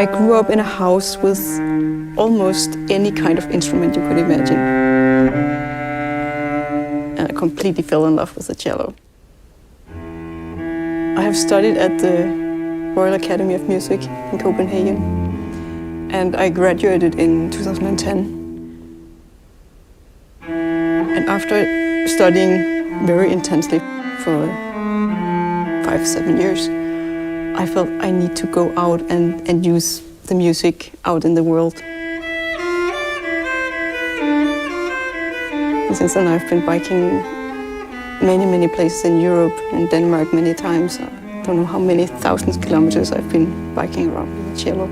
I grew up in a house with almost any kind of instrument you could imagine. And I completely fell in love with the cello. I have studied at the Royal Academy of Music in Copenhagen, and I graduated in 2010. And after studying very intensely for 5-7 years, I felt I need to go out and use the music out in the world. And since then I've been biking many places in Europe and Denmark many times. I don't know how many thousands of kilometers I've been biking around with the cello.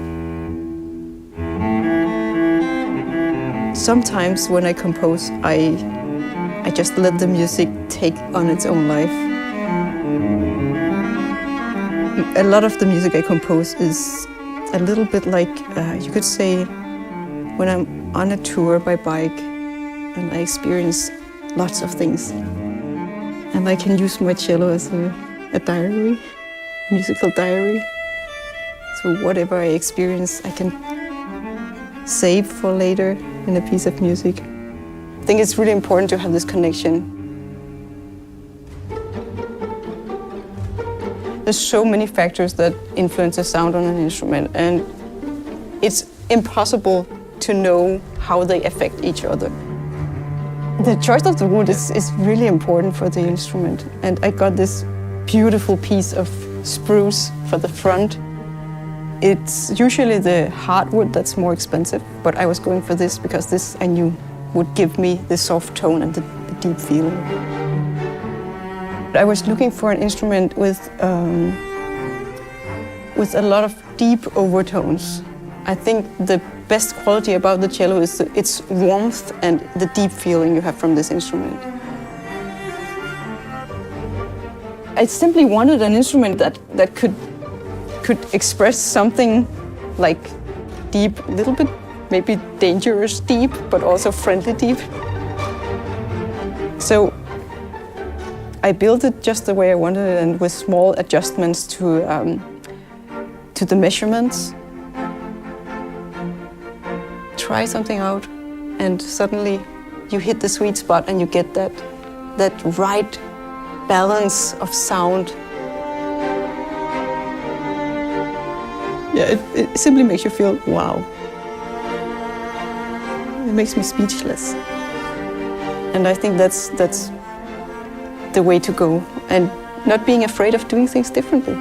Sometimes when I compose, I just let the music take on its own life. A lot of the music I compose is a little bit like, you could say, when I'm on a tour by bike and I experience lots of things. And I can use my cello as a diary, musical diary. So whatever I experience, I can save for later in a piece of music. I think it's really important to have this connection. There's so many factors that influence the sound on an instrument, and it's impossible to know how they affect each other. The choice of the wood is really important for the instrument, and I got this beautiful piece of spruce for the front. It's usually the hardwood that's more expensive, but I was going for this because this I knew would give me the soft tone and the deep feeling. I was looking for an instrument with a lot of deep overtones. I think the best quality about the cello is its warmth and the deep feeling you have from this instrument. I simply wanted an instrument that could express something like deep, a little bit maybe dangerous deep, but also friendly deep. So I built it just the way I wanted it, and with small adjustments to the measurements. Try something out, and suddenly you hit the sweet spot and you get that right balance of sound. Yeah, it simply makes you feel, wow. It makes me speechless. And I think that's the way to go, and not being afraid of doing things differently.